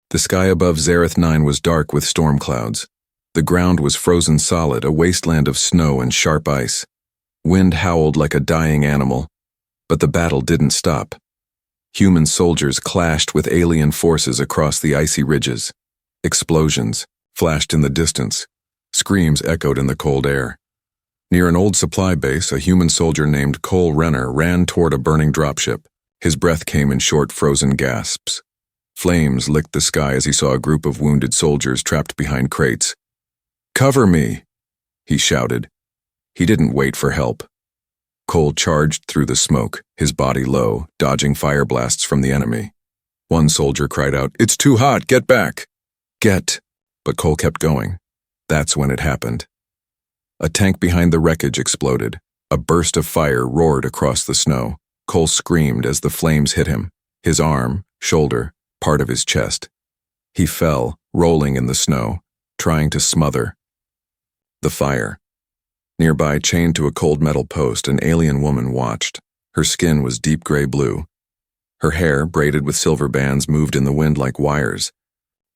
The sky above Zareth 9 was dark with storm clouds. The ground was frozen solid, a wasteland of snow and sharp ice. Wind howled like a dying animal, but the battle didn't stop. Human soldiers clashed with alien forces across the icy ridges. Explosions flashed in the distance. Screams echoed in the cold air. Near an old supply base, a human soldier named Cole Renner ran toward a burning dropship. His breath came in short, frozen gasps. Flames licked the sky as he saw a group of wounded soldiers trapped behind crates. "Cover me!" he shouted. He didn't wait for help. Cole charged through the smoke, his body low, dodging fire blasts from the enemy. One soldier cried out, "It's too hot, get back!" But Cole kept going. That's when it happened. A tank behind the wreckage exploded. A burst of fire roared across the snow. Cole screamed as the flames hit him, his arm, shoulder, part of his chest. He fell, rolling in the snow, trying to smother the fire. Nearby, chained to a cold metal post, an alien woman watched. Her skin was deep gray blue. Her hair, braided with silver bands, moved in the wind like wires.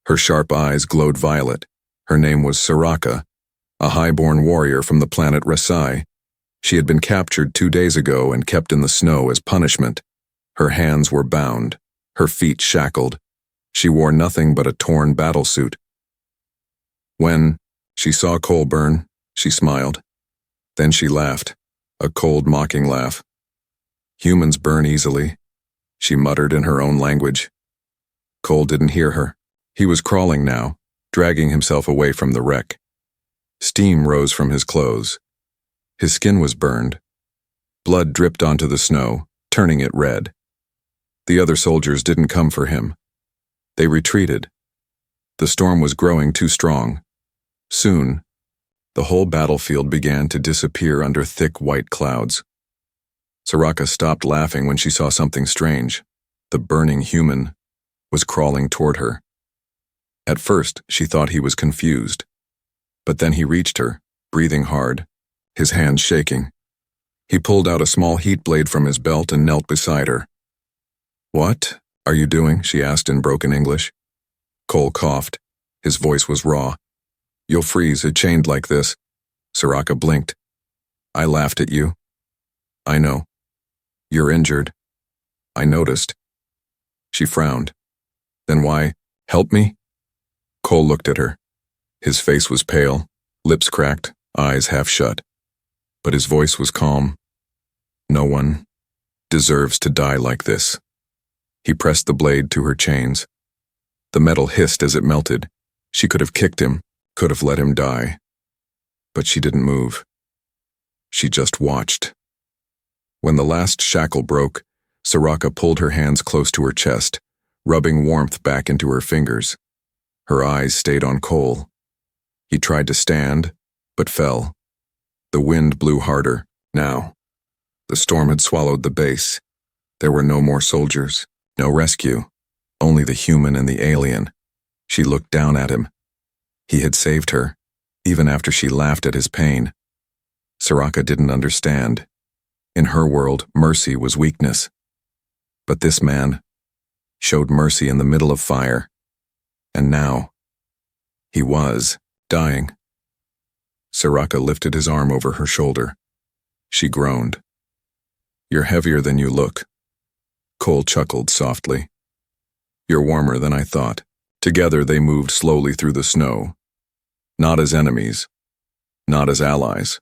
Her sharp eyes glowed violet. Her name was Soraka, a high-born warrior from the planet Rasai. She had been captured 2 days ago and kept in the snow as punishment. Her hands were bound, her feet shackled. She wore nothing but a torn battlesuit. When she saw Cole burn, she smiled. Then she laughed, a cold, mocking laugh. "Humans burn easily," she muttered in her own language. Cole didn't hear her. He was crawling now, dragging himself away from the wreck. Steam rose from his clothes. His skin was burned. Blood dripped onto the snow, turning it red. The other soldiers didn't come for him. They retreated. The storm was growing too strong. Soon, the whole battlefield began to disappear under thick white clouds. Soraka stopped laughing when she saw something strange. The burning human was crawling toward her. At first, she thought he was confused. But then he reached her, breathing hard, his hands shaking. He pulled out a small heat blade from his belt and knelt beside her. "What are you doing?" she asked in broken English. Cole coughed. His voice was raw. "You'll freeze, chained like this." Soraka blinked. "I laughed at you." "I know. You're injured." "I noticed." She frowned. "Then why help me?" Cole looked at her. His face was pale, lips cracked, eyes half shut. But his voice was calm. "No one deserves to die like this." He pressed the blade to her chains. The metal hissed as it melted. She could have kicked him, could have let him die. But she didn't move. She just watched. When the last shackle broke, Soraka pulled her hands close to her chest, rubbing warmth back into her fingers. Her eyes stayed on Cole. He tried to stand, but fell. The wind blew harder, now. The storm had swallowed the base. There were no more soldiers, no rescue, only the human and the alien. She looked down at him. He had saved her, even after she laughed at his pain. Soraka didn't understand. In her world, mercy was weakness. But this man showed mercy in the middle of fire. And now, he was dying. Soraka lifted his arm over her shoulder. She groaned. "You're heavier than you look." Cole chuckled softly. "You're warmer than I thought." Together they moved slowly through the snow. Not as enemies, not as allies.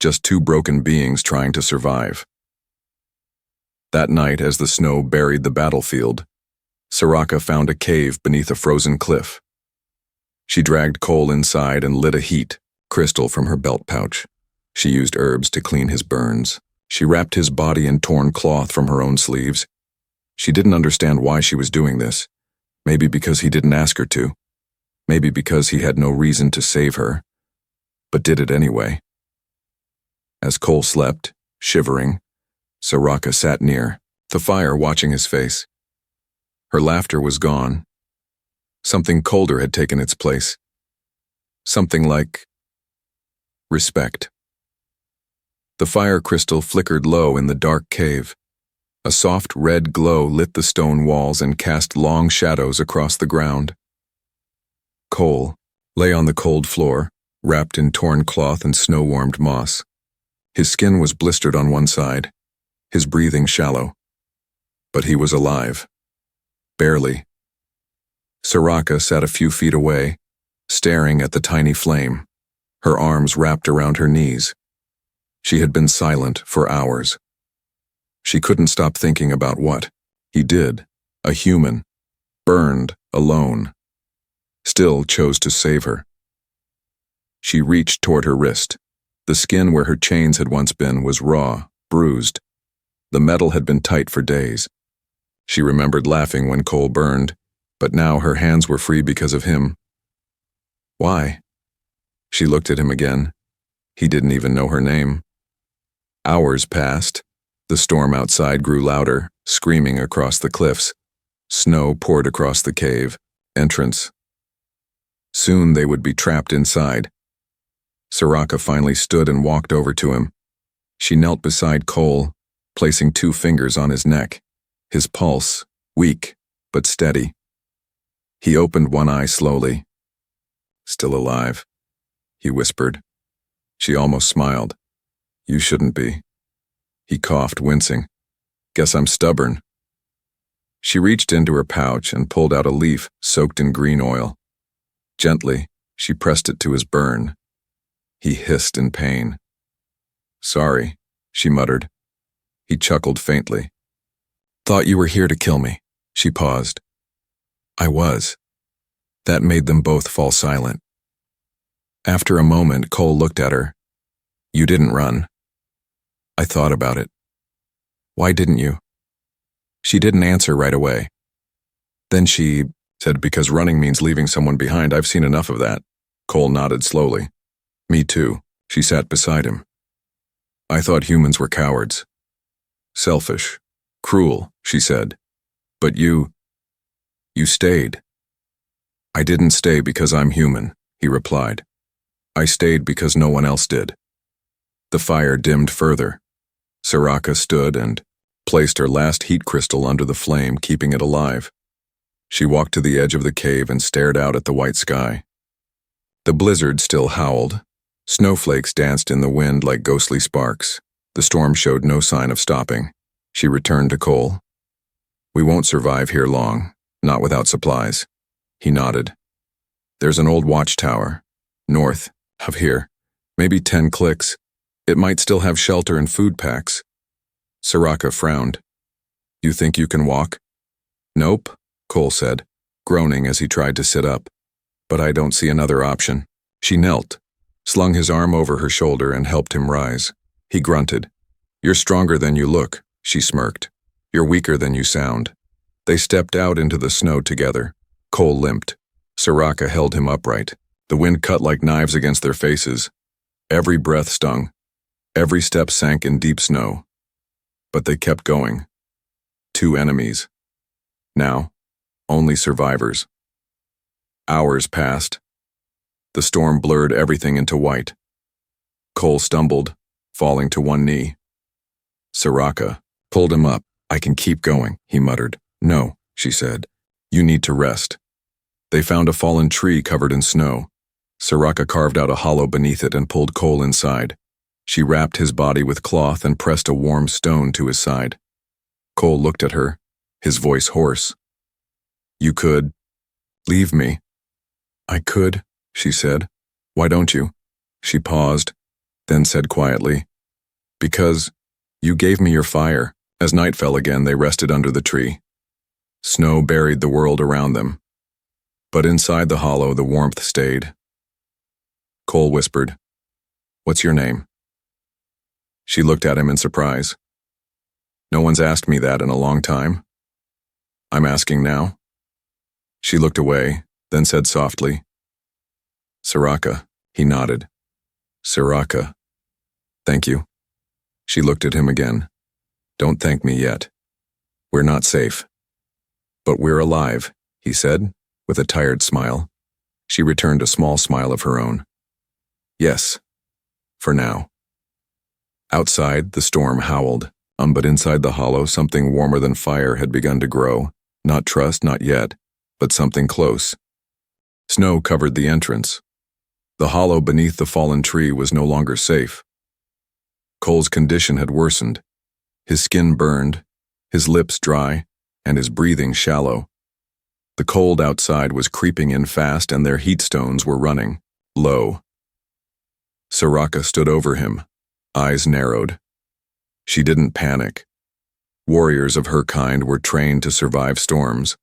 Just two broken beings trying to survive. That night, as the snow buried the battlefield, Soraka found a cave beneath a frozen cliff. She dragged Cole inside and lit a heat crystal from her belt pouch. She used herbs to clean his burns. She wrapped his body in torn cloth from her own sleeves. She didn't understand why she was doing this. Maybe because he didn't ask her to. Maybe because he had no reason to save her. But did it anyway. As Cole slept, shivering, Soraka sat near, the fire watching his face. Her laughter was gone. Something colder had taken its place. Something like respect. The fire crystal flickered low in the dark cave. A soft red glow lit the stone walls and cast long shadows across the ground. Cole lay on the cold floor, wrapped in torn cloth and snow-warmed moss. His skin was blistered on one side, his breathing shallow. But he was alive. Barely. Soraka sat a few feet away, staring at the tiny flame, her arms wrapped around her knees. She had been silent for hours. She couldn't stop thinking about what he did, a human, burned, alone, still chose to save her. She reached toward her wrist. The skin where her chains had once been was raw, bruised. The metal had been tight for days. She remembered laughing when Cole burned, but now her hands were free because of him. Why? She looked at him again. He didn't even know her name. Hours passed. The storm outside grew louder, screaming across the cliffs. Snow poured across the cave entrance. Soon they would be trapped inside. Soraka finally stood and walked over to him. She knelt beside Cole, placing 2 fingers on his neck, his pulse weak but steady. He opened one eye slowly. "Still alive," he whispered. She almost smiled. "You shouldn't be." He coughed, wincing. "Guess I'm stubborn." She reached into her pouch and pulled out a leaf soaked in green oil. Gently, she pressed it to his burn. He hissed in pain. "Sorry," she muttered. He chuckled faintly. "Thought you were here to kill me." She paused. "I was." That made them both fall silent. After a moment, Cole looked at her. "You didn't run." "I thought about it." "Why didn't you?" She didn't answer right away. Then she said, "Because running means leaving someone behind. I've seen enough of that." Cole nodded slowly. "Me too." She sat beside him. "I thought humans were cowards. Selfish. Cruel," she said. "But you stayed." "I didn't stay because I'm human," he replied. "I stayed because no one else did." The fire dimmed further. Soraka stood and placed her last heat crystal under the flame, keeping it alive. She walked to the edge of the cave and stared out at the white sky. The blizzard still howled. Snowflakes danced in the wind like ghostly sparks. The storm showed no sign of stopping. She returned to Cole. "We won't survive here long, not without supplies." He nodded. "There's an old watchtower, north of here, maybe 10 clicks. It might still have shelter and food packs." Soraka frowned. "You think you can walk?" "Nope," Cole said, groaning as he tried to sit up. "But I don't see another option." She knelt, slung his arm over her shoulder and helped him rise. He grunted. "You're stronger than you look," she smirked. "You're weaker than you sound." They stepped out into the snow together. Cole limped. Soraka held him upright. The wind cut like knives against their faces. Every breath stung. Every step sank in deep snow. But they kept going. 2 enemies. Now, only survivors. Hours passed. The storm blurred everything into white. Cole stumbled, falling to one knee. Soraka pulled him up. "I can keep going," he muttered. "No," she said. "You need to rest." They found a fallen tree covered in snow. Soraka carved out a hollow beneath it and pulled Cole inside. She wrapped his body with cloth and pressed a warm stone to his side. Cole looked at her, his voice hoarse. "You could leave me." "I could," she said. "Why don't you?" She paused, then said quietly, "Because you gave me your fire." As night fell again, they rested under the tree. Snow buried the world around them. But inside the hollow, the warmth stayed. Cole whispered, "What's your name?" She looked at him in surprise. "No one's asked me that in a long time. I'm asking now." She looked away, then said softly, "Soraka." He nodded. "Soraka. Thank you." She looked at him again. "Don't thank me yet. We're not safe." "But we're alive," he said, with a tired smile. She returned a small smile of her own. "Yes, for now." Outside, the storm howled. But inside the hollow, something warmer than fire had begun to grow. Not trust, not yet, but something close. Snow covered the entrance. The hollow beneath the fallen tree was no longer safe. Cole's condition had worsened. His skin burned, his lips dry, and his breathing shallow. The cold outside was creeping in fast, and their heat stones were running low. Soraka stood over him, eyes narrowed. She didn't panic. Warriors of her kind were trained to survive storms,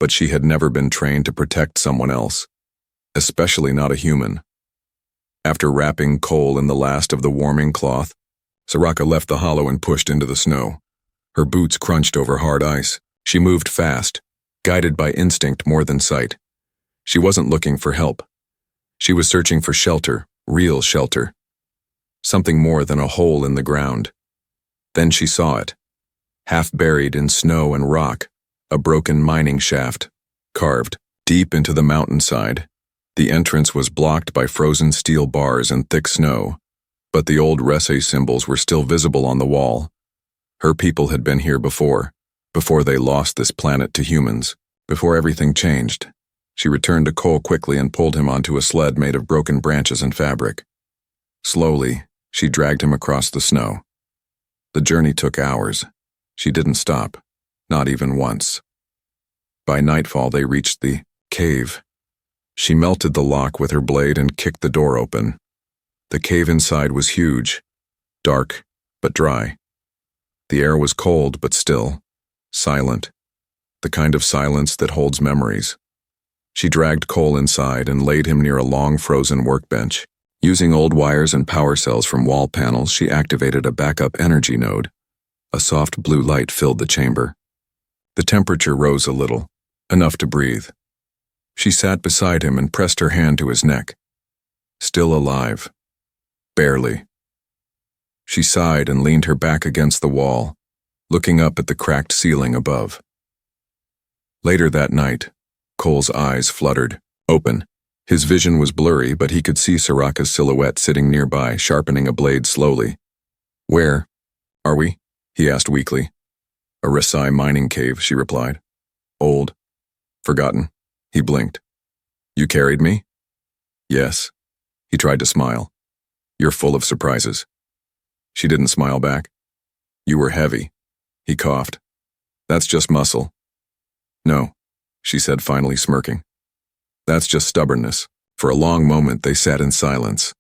but she had never been trained to protect someone else, especially not a human. After wrapping Cole in the last of the warming cloth, Soraka left the hollow and pushed into the snow. Her boots crunched over hard ice. She moved fast, guided by instinct more than sight. She wasn't looking for help. She was searching for shelter, real shelter. Something more than a hole in the ground. Then she saw it. Half buried in snow and rock, a broken mining shaft, carved deep into the mountainside. The entrance was blocked by frozen steel bars and thick snow, but the old Rese symbols were still visible on the wall. Her people had been here before they lost this planet to humans, before everything changed. She returned to Cole quickly and pulled him onto a sled made of broken branches and fabric. Slowly, she dragged him across the snow. The journey took hours. She didn't stop, not even once. By nightfall, they reached the cave. She melted the lock with her blade and kicked the door open. The cave inside was huge, dark, but dry. The air was cold, but still, silent, the kind of silence that holds memories. She dragged Cole inside and laid him near a long frozen workbench. Using old wires and power cells from wall panels, she activated a backup energy node. A soft blue light filled the chamber. The temperature rose a little, enough to breathe. She sat beside him and pressed her hand to his neck. Still alive. Barely. She sighed and leaned her back against the wall, looking up at the cracked ceiling above. Later that night, Cole's eyes fluttered, open. His vision was blurry, but he could see Soraka's silhouette sitting nearby, sharpening a blade slowly. "Where are we?" he asked weakly. "A Resai mining cave," she replied. "Old. Forgotten." He blinked. "You carried me?" "Yes." He tried to smile. "You're full of surprises." She didn't smile back. "You were heavy." He coughed. "That's just muscle." "No," she said, finally smirking. "That's just stubbornness." For a long moment they sat in silence.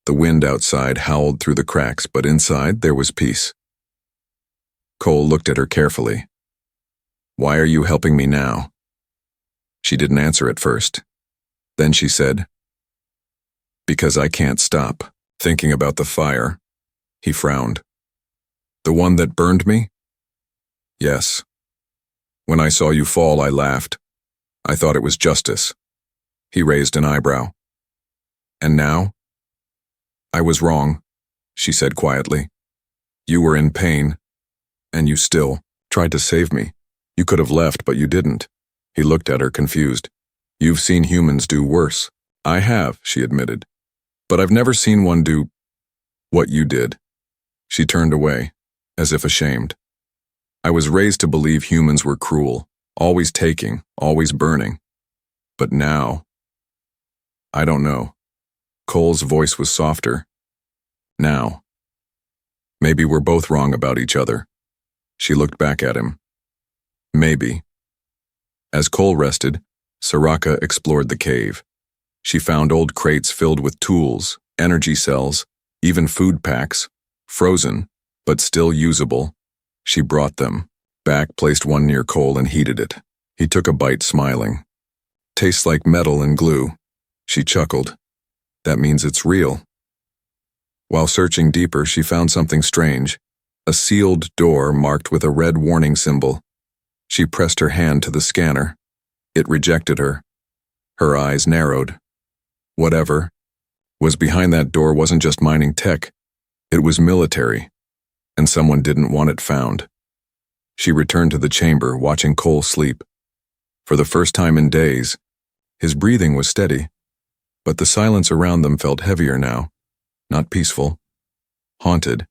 The wind outside howled through the cracks, but inside there was peace. Cole looked at her carefully. "Why are you helping me now?" She didn't answer at first. Then she said, "Because I can't stop thinking about the fire." He frowned. "The one that burned me?" "Yes. When I saw you fall, I laughed. I thought it was justice." He raised an eyebrow. "And now?" "I was wrong," she said quietly. "You were in pain, and you still tried to save me. You could have left, but you didn't." He looked at her, confused. "You've seen humans do worse." "I have," she admitted. "But I've never seen one do what you did." She turned away, as if ashamed. "I was raised to believe humans were cruel, always taking, always burning. But now, I don't know." Cole's voice was softer. "Now. Maybe we're both wrong about each other." She looked back at him. "Maybe." As Cole rested, Soraka explored the cave. She found old crates filled with tools, energy cells, even food packs, frozen, but still usable. She brought them back, placed one near Cole, and heated it. He took a bite, smiling. "Tastes like metal and glue." She chuckled. "That means it's real." While searching deeper, she found something strange. A sealed door marked with a red warning symbol. She pressed her hand to the scanner. It rejected her. Her eyes narrowed. Whatever was behind that door wasn't just mining tech. It was military, and someone didn't want it found. She returned to the chamber, watching Cole sleep. For the first time in days, his breathing was steady, but the silence around them felt heavier now, not peaceful, haunted.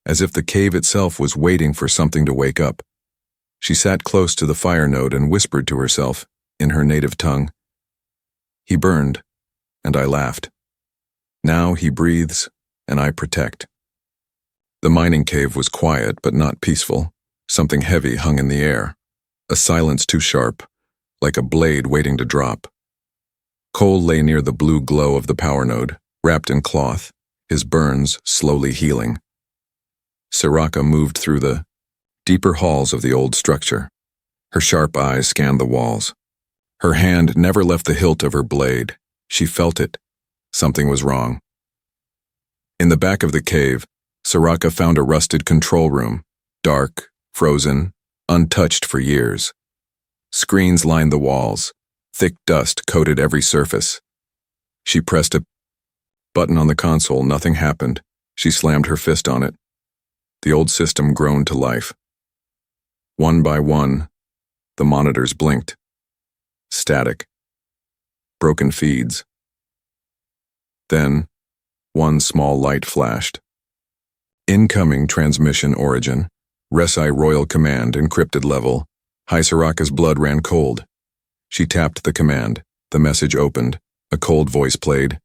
as if the cave itself was waiting for something to wake up. She sat close to the fire node and whispered to herself, in her native tongue. He burned, and I laughed. Now he breathes, and I protect. The mining cave was quiet but not peaceful. Something heavy hung in the air, a silence too sharp, like a blade waiting to drop. Cole lay near the blue glow of the power node, wrapped in cloth, his burns slowly healing. Soraka moved through the deeper halls of the old structure. Her sharp eyes scanned the walls. Her hand never left the hilt of her blade. She felt it. Something was wrong. In the back of the cave, Soraka found a rusted control room, dark, frozen, untouched for years. Screens lined the walls. Thick dust coated every surface. She pressed a button on the console. Nothing happened. She slammed her fist on it. The old system groaned to life. One by one, the monitors blinked. Static. Broken feeds. Then, one small light flashed. Incoming transmission origin. Resi Royal Command encrypted level. High Soraka's blood ran cold. She tapped the command. The message opened. A cold voice played.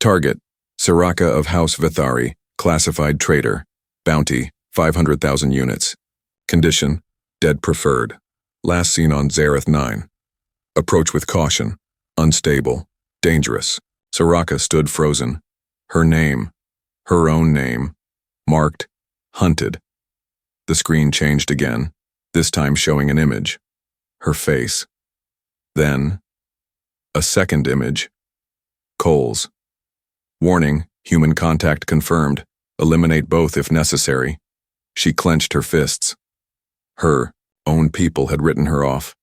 Target, Soraka of House Vithari, classified traitor. Bounty, 500,000 units. Condition, dead preferred. Last seen on Zareth 9. Approach with caution. Unstable. Dangerous. Soraka stood frozen. Her name. Her own name. Marked. Hunted. The screen changed again, this time showing an image. Her face. Then, a second image. Cole's. Warning, human contact confirmed. Eliminate both if necessary. She clenched her fists. Her own people had written her off.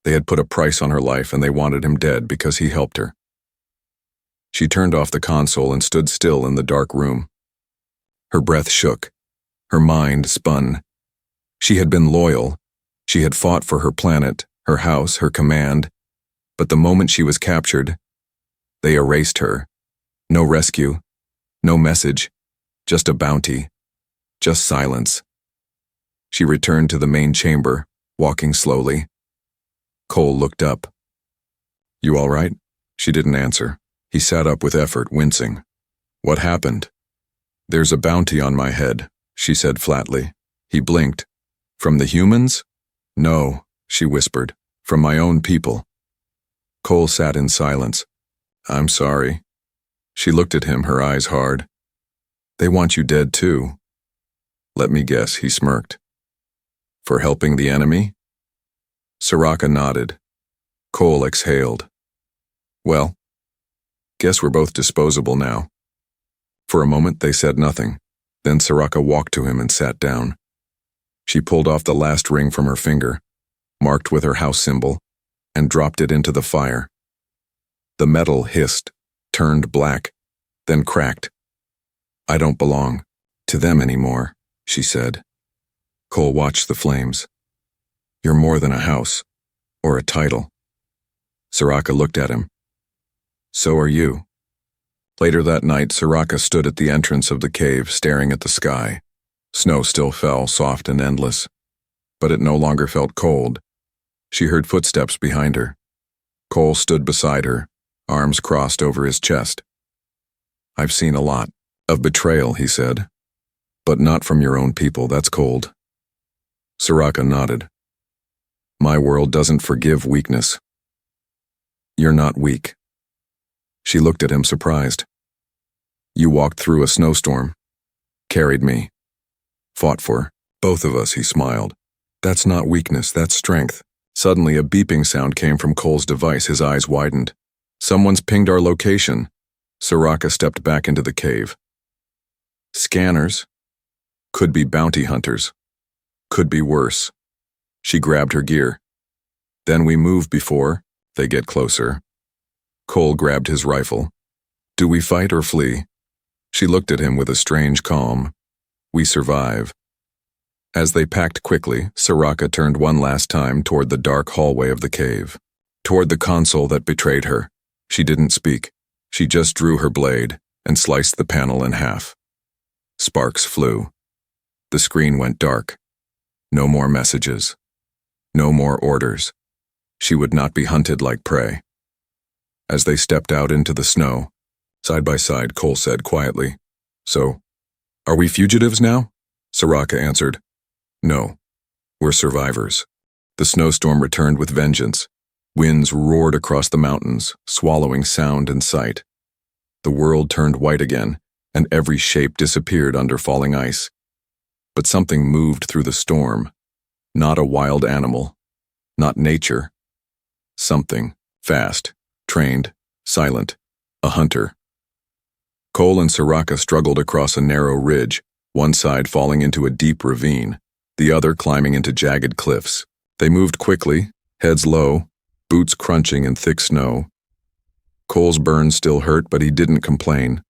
They had put a price on her life and they wanted him dead because he helped her. She turned off the console and stood still in the dark room. Her breath shook. Her mind spun. She had been loyal. She had fought for her planet, her house, her command. But the moment she was captured, they erased her. No rescue, no message, just a bounty, just silence. She returned to the main chamber, walking slowly. Cole looked up. You all right? She didn't answer. He sat up with effort, wincing. What happened? There's a bounty on my head, she said flatly. He blinked. From the humans? No, she whispered. From my own people. Cole sat in silence. I'm sorry. She looked at him, her eyes hard. They want you dead too. Let me guess, he smirked. For helping the enemy? Soraka nodded. Cole exhaled. Well, guess we're both disposable now. For a moment they said nothing. Then Soraka walked to him and sat down. She pulled off the last ring from her finger, marked with her house symbol, and dropped it into the fire. The metal hissed, turned black, then cracked. I don't belong to them anymore, she said. Cole watched the flames. You're more than a house, or a title. Soraka looked at him. So are you. Later that night, Soraka stood at the entrance of the cave, staring at the sky. Snow still fell, soft and endless, but it no longer felt cold. She heard footsteps behind her. Cole stood beside her, arms crossed over his chest. I've seen a lot of betrayal, he said, but not from your own people, that's cold. Soraka nodded. My world doesn't forgive weakness. You're not weak. She looked at him surprised. You walked through a snowstorm, carried me, fought for both of us, he smiled. That's not weakness, that's strength. Suddenly a beeping sound came from Cole's device, his eyes widened. Someone's pinged our location. Soraka stepped back into the cave. Scanners? Could be bounty hunters. Could be worse. She grabbed her gear. Then we move before they get closer. Cole grabbed his rifle. Do we fight or flee? She looked at him with a strange calm. We survive. As they packed quickly, Soraka turned one last time toward the dark hallway of the cave, toward the console that betrayed her. She didn't speak. She just drew her blade and sliced the panel in half. Sparks flew. The screen went dark. No more messages. No more orders. She would not be hunted like prey. As they stepped out into the snow, side by side, Cole said quietly, "So, are we fugitives now?" Soraka answered, "No, we're survivors." The snowstorm returned with vengeance. Winds roared across the mountains, swallowing sound and sight. The world turned white again, and every shape disappeared under falling ice. But something moved through the storm. Not a wild animal. Not nature. Something, fast, trained, silent, a hunter. Cole and Soraka struggled across a narrow ridge, one side falling into a deep ravine, the other climbing into jagged cliffs. They moved quickly, heads low, boots crunching in thick snow. Cole's burns still hurt, but he didn't complain.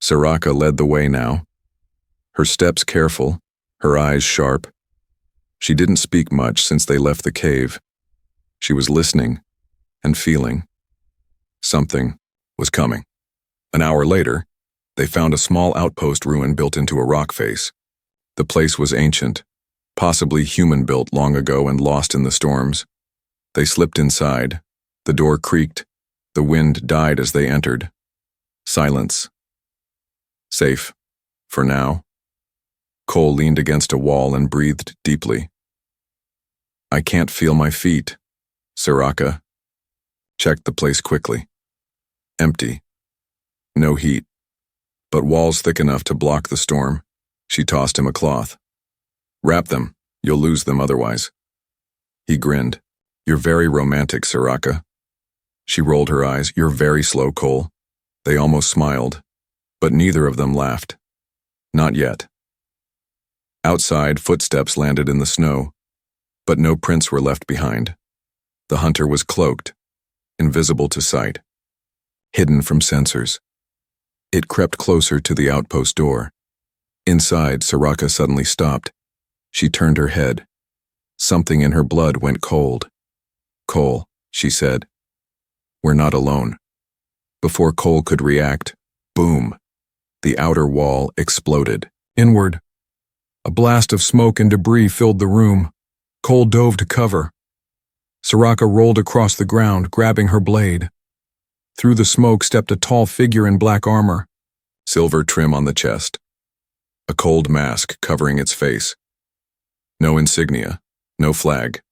Soraka led the way now. Her steps careful, her eyes sharp. She didn't speak much since they left the cave. She was listening and feeling. Something was coming. An hour later, they found a small outpost ruin built into a rock face. The place was ancient, possibly human-built long ago and lost in the storms. They slipped inside. The door creaked. The wind died as they entered. Silence. Safe. For now. Cole leaned against a wall and breathed deeply. "I can't feel my feet." Soraka checked the place quickly. Empty. No heat. But walls thick enough to block the storm. She tossed him a cloth. "Wrap them. You'll lose them otherwise." He grinned. "You're very romantic, Soraka." She rolled her eyes. "You're very slow, Cole." They almost smiled, but neither of them laughed. Not yet. Outside, footsteps landed in the snow, but no prints were left behind. The hunter was cloaked, invisible to sight, hidden from sensors. It crept closer to the outpost door. Inside, Soraka suddenly stopped. She turned her head. Something in her blood went cold. "Cole," she said. "We're not alone." Before Cole could react, boom, the outer wall exploded. Inward. A blast of smoke and debris filled the room. Cole dove to cover. Soraka rolled across the ground, grabbing her blade. Through the smoke stepped a tall figure in black armor, silver trim on the chest. A cold mask covering its face. No insignia, no flag.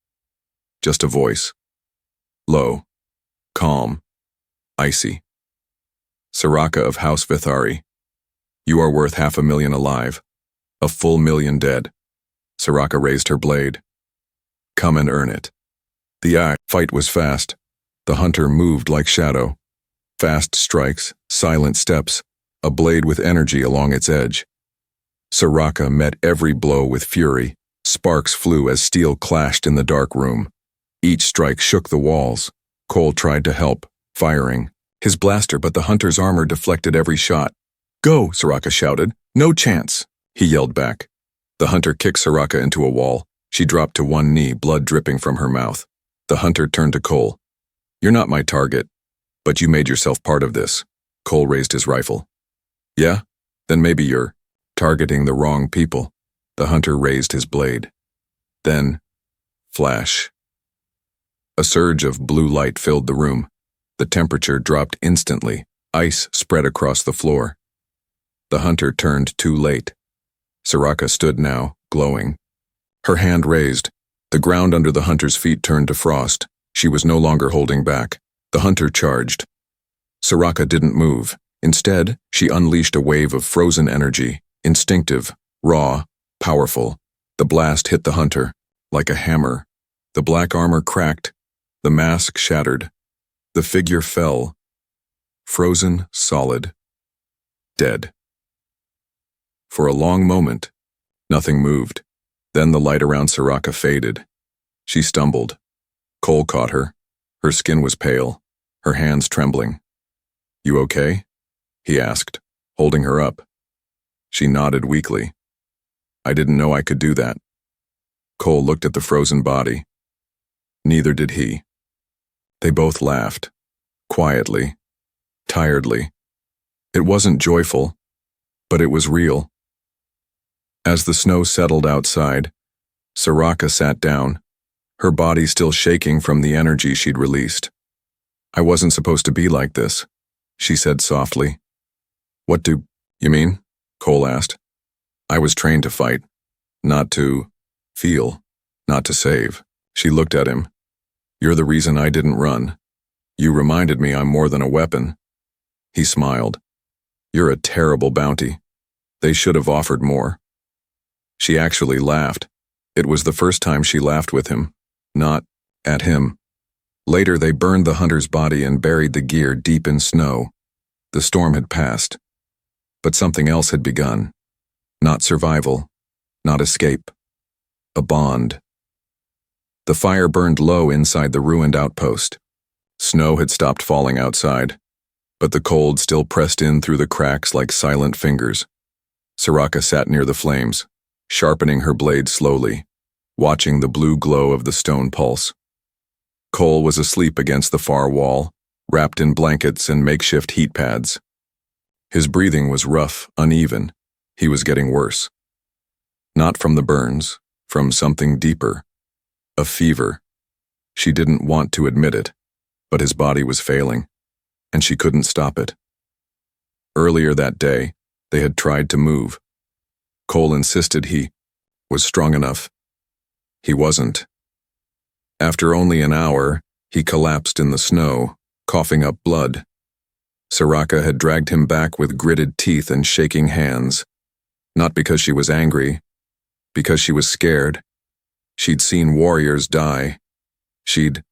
Just a voice. Low, calm, icy. "Soraka of House Vithari, you are worth 500,000 alive, a full million dead." Soraka raised her blade. "Come and earn it." The fight was fast. The hunter moved like shadow. Fast strikes, silent steps, a blade with energy along its edge. Soraka met every blow with fury. Sparks flew as steel clashed in the dark room. Each strike shook the walls. Cole tried to help, firing his blaster, but the hunter's armor deflected every shot. "Go," Soraka shouted. "No chance," he yelled back. The hunter kicked Soraka into a wall. She dropped to one knee, blood dripping from her mouth. The hunter turned to Cole. "You're not my target, but you made yourself part of this." Cole raised his rifle. "Yeah? Then maybe you're targeting the wrong people." The hunter raised his blade. Then, flash. A surge of blue light filled the room. The temperature dropped instantly. Ice spread across the floor. The hunter turned too late. Soraka stood now, glowing. Her hand raised. The ground under the hunter's feet turned to frost. She was no longer holding back. The hunter charged. Soraka didn't move. Instead, she unleashed a wave of frozen energy, instinctive, raw, powerful. The blast hit the hunter, like a hammer. The black armor cracked. The mask shattered. The figure fell. Frozen, solid. Dead. For a long moment, nothing moved. Then the light around Soraka faded. She stumbled. Cole caught her. Her skin was pale, her hands trembling. "You okay?" he asked, holding her up. She nodded weakly. "I didn't know I could do that." Cole looked at the frozen body. Neither did he. They both laughed, quietly, tiredly. It wasn't joyful, but it was real. As the snow settled outside, Soraka sat down, her body still shaking from the energy she'd released. "I wasn't supposed to be like this," she said softly. "What do you mean?" Cole asked. "I was trained to fight, not to feel, not to save." She looked at him. "You're the reason I didn't run. You reminded me I'm more than a weapon." He smiled. "You're a terrible bounty. They should have offered more." She actually laughed. It was the first time she laughed with him, not at him. Later they burned the hunter's body and buried the gear deep in snow. The storm had passed. But something else had begun. Not survival, not escape. A bond. The fire burned low inside the ruined outpost. Snow had stopped falling outside, but the cold still pressed in through the cracks like silent fingers. Soraka sat near the flames, sharpening her blade slowly, watching the blue glow of the stone pulse. Cole was asleep against the far wall, wrapped in blankets and makeshift heat pads. His breathing was rough, uneven. He was getting worse. Not from the burns, from something deeper. A fever. She didn't want to admit it, but his body was failing, and she couldn't stop it. Earlier that day, they had tried to move. Cole insisted he was strong enough. He wasn't. After only an hour, he collapsed in the snow, coughing up blood. Soraka had dragged him back with gritted teeth and shaking hands. Not because she was angry, because she was scared. She'd seen warriors die. She'd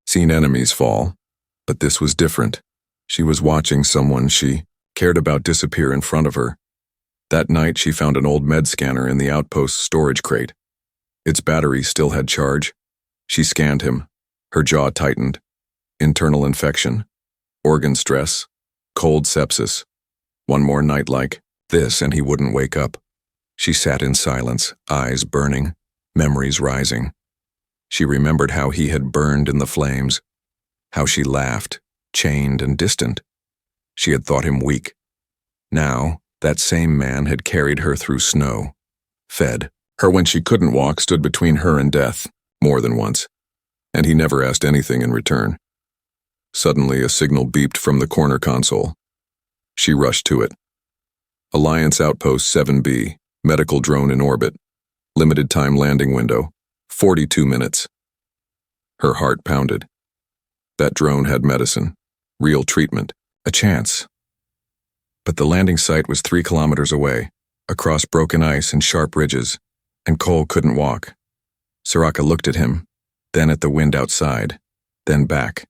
seen enemies fall. But this was different. She was watching someone she cared about disappear in front of her. That night she found an old med scanner in the outpost's storage crate. Its battery still had charge. She scanned him. Her jaw tightened. Internal infection. Organ stress. Cold sepsis. One more night like this and he wouldn't wake up. She sat in silence, eyes burning, memories rising. She remembered how he had burned in the flames, how she laughed, chained and distant. She had thought him weak. Now, that same man had carried her through snow, fed her when she couldn't walk, stood between her and death, more than once, and he never asked anything in return. Suddenly, a signal beeped from the corner console. She rushed to it. Alliance Outpost 7B, medical drone in orbit, limited time landing window, 42 minutes. Her heart pounded. That drone had medicine, real treatment, a chance. But the landing site was 3 kilometers away, across broken ice and sharp ridges, and Cole couldn't walk. Soraka looked at him, then at the wind outside, then back.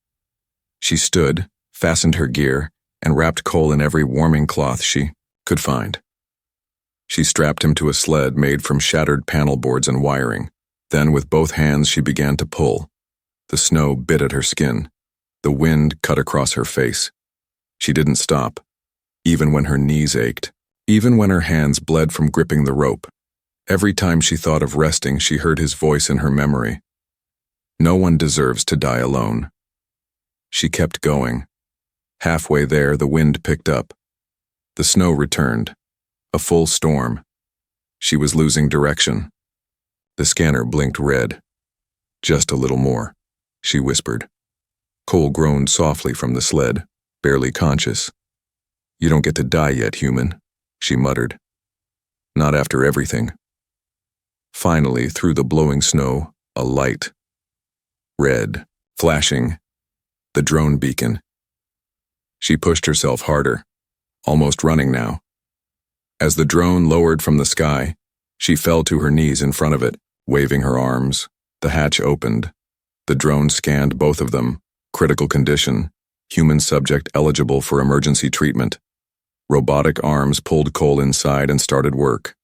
She stood, fastened her gear, and wrapped Cole in every warming cloth she could find. She strapped him to a sled made from shattered panel boards and wiring. Then with both hands she began to pull. The snow bit at her skin. The wind cut across her face. She didn't stop, even when her knees ached, even when her hands bled from gripping the rope. Every time she thought of resting, she heard his voice in her memory. No one deserves to die alone. She kept going. Halfway there, the wind picked up. The snow returned. A full storm. She was losing direction. The scanner blinked red. "Just a little more," she whispered. Cole groaned softly from the sled, barely conscious. "You don't get to die yet, human," she muttered. "Not after everything." Finally, through the blowing snow, a light. Red, flashing. The drone beacon. She pushed herself harder, almost running now. As the drone lowered from the sky, she fell to her knees in front of it, waving her arms. The hatch opened. The drone scanned both of them. Critical condition. Human subject eligible for emergency treatment. Robotic arms pulled Cole inside and started work.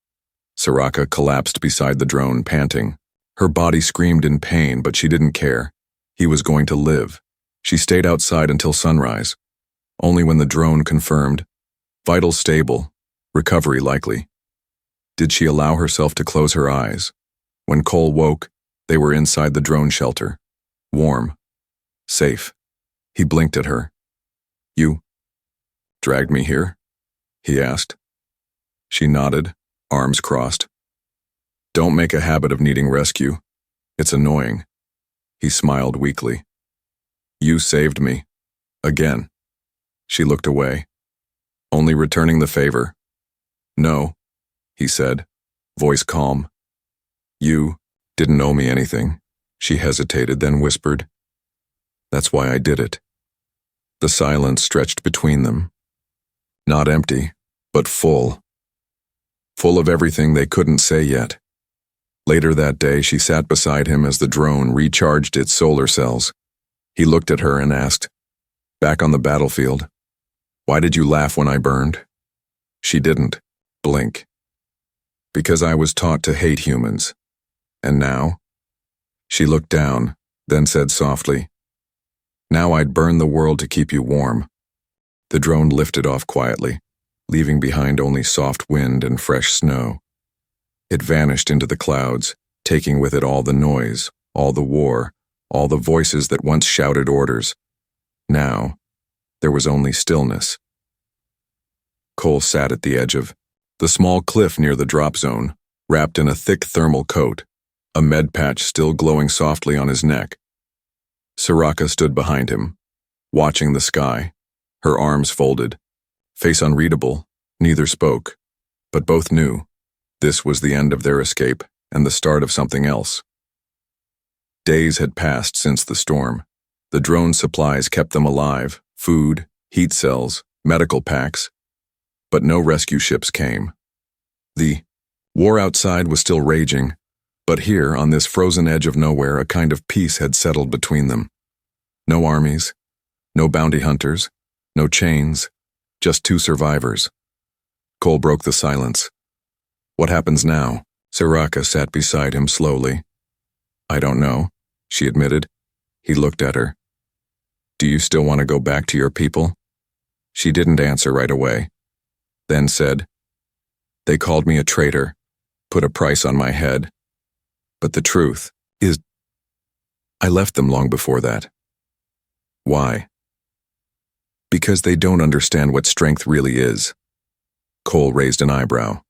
Soraka collapsed beside the drone, panting. Her body screamed in pain, but she didn't care. He was going to live. She stayed outside until sunrise. Only when the drone confirmed, vitals stable, recovery likely. Did she allow herself to close her eyes? When Cole woke, they were inside the drone shelter. Warm. Safe. He blinked at her. "You dragged me here?" he asked. She nodded, arms crossed. Don't make a habit of needing rescue. It's annoying. He smiled weakly. You saved me. Again. She looked away. Only returning the favor. No, he said, voice calm. You didn't owe me anything. She hesitated, then whispered. That's why I did it. The silence stretched between them. Not empty, but full. Full of everything they couldn't say yet. Later that day, she sat beside him as the drone recharged its solar cells. He looked at her and asked, back on the battlefield, why did you laugh when I burned? She didn't blink. Because I was taught to hate humans. And now? She looked down, then said softly, now I'd burn the world to keep you warm. The drone lifted off quietly, leaving behind only soft wind and fresh snow. It vanished into the clouds, taking with it all the noise, all the war, all the voices that once shouted orders. Now, there was only stillness. Cole sat at the edge of the small cliff near the drop zone, wrapped in a thick thermal coat, a med patch still glowing softly on his neck. Soraka stood behind him, watching the sky, her arms folded, face unreadable. Neither spoke, but both knew this was the end of their escape and the start of something else. Days had passed since the storm. The drone supplies kept them alive, food, heat cells, medical packs, but no rescue ships came. The war outside was still raging, but here, on this frozen edge of nowhere, a kind of peace had settled between them. No armies, no bounty hunters, no chains, just two survivors. Cole broke the silence. What happens now? Soraka sat beside him slowly. I don't know, she admitted. He looked at her. Do you still want to go back to your people? She didn't answer right away, then said, they called me a traitor, put a price on my head. But the truth is, I left them long before that. Why? Because they don't understand what strength really is. Cole raised an eyebrow.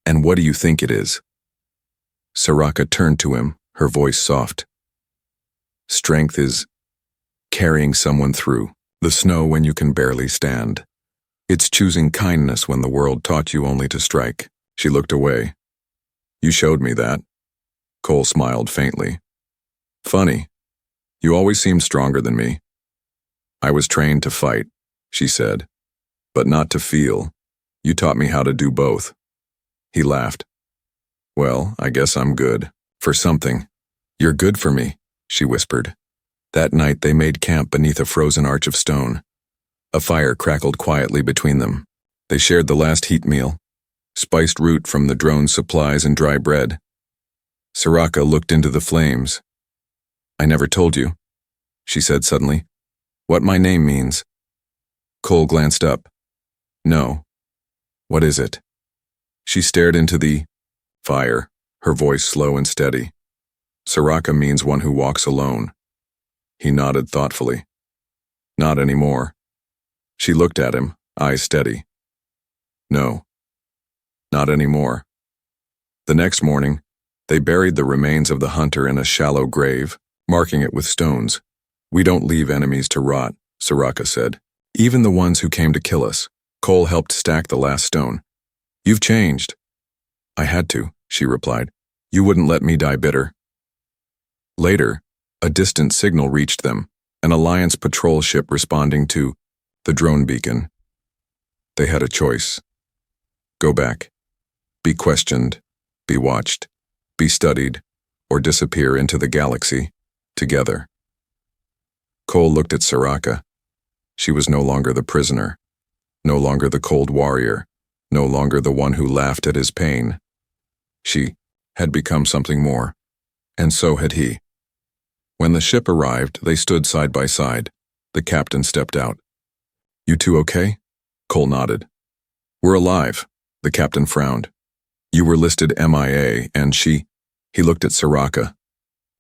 And what do you think it is? Soraka turned to him, her voice soft. Strength is carrying someone through the snow when you can barely stand. It's choosing kindness when the world taught you only to strike. She looked away. You showed me that. Cole smiled faintly. Funny. You always seemed stronger than me. I was trained to fight, she said, but not to feel. You taught me how to do both. He laughed. Well, I guess I'm good. For something. You're good for me, she whispered. That night they made camp beneath a frozen arch of stone. A fire crackled quietly between them. They shared the last heat meal, spiced root from the drone's supplies and dry bread. Soraka looked into the flames. I never told you, she said suddenly, what my name means. Cole glanced up. No. What is it? She stared into the fire, her voice slow and steady. Soraka means one who walks alone. He nodded thoughtfully. Not anymore. She looked at him, eyes steady. No. Not anymore. The next morning, they buried the remains of the hunter in a shallow grave, marking it with stones. We don't leave enemies to rot, Soraka said. Even the ones who came to kill us. Cole helped stack the last stone. You've changed. I had to, she replied. You wouldn't let me die bitter. Later, a distant signal reached them, an Alliance patrol ship responding to the drone beacon. They had a choice. Go back. Be questioned, be watched, be studied, or disappear into the galaxy, together. Cole looked at Soraka. She was no longer the prisoner, no longer the cold warrior, no longer the one who laughed at his pain. She had become something more, and so had he. When the ship arrived, they stood side by side. The captain stepped out. You two okay? Cole nodded. We're alive, the captain frowned. You were listed MIA, and he looked at Soraka,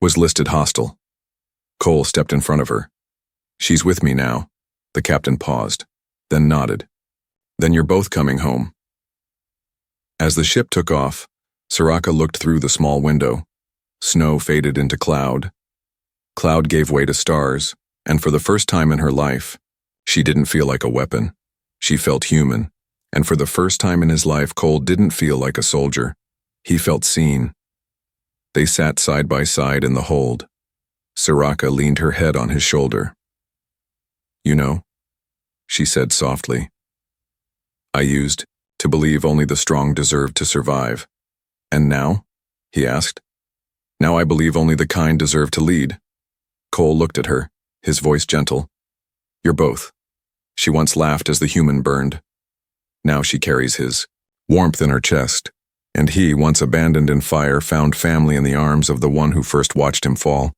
was listed hostile. Cole stepped in front of her. She's with me now. The captain paused, then nodded. Then you're both coming home. As the ship took off, Soraka looked through the small window. Snow faded into cloud. Cloud gave way to stars, and for the first time in her life, she didn't feel like a weapon. She felt human, and for the first time in his life, Cole didn't feel like a soldier. He felt seen. They sat side by side in the hold. Soraka leaned her head on his shoulder. "You know," she said softly, "I used to believe only the strong deserved to survive. And now?" he asked. "Now I believe only the kind deserve to lead." Cole looked at her, his voice gentle. "You're both." She once laughed as the human burned. Now she carries his warmth in her chest, and he, once abandoned in fire, found family in the arms of the one who first watched him fall.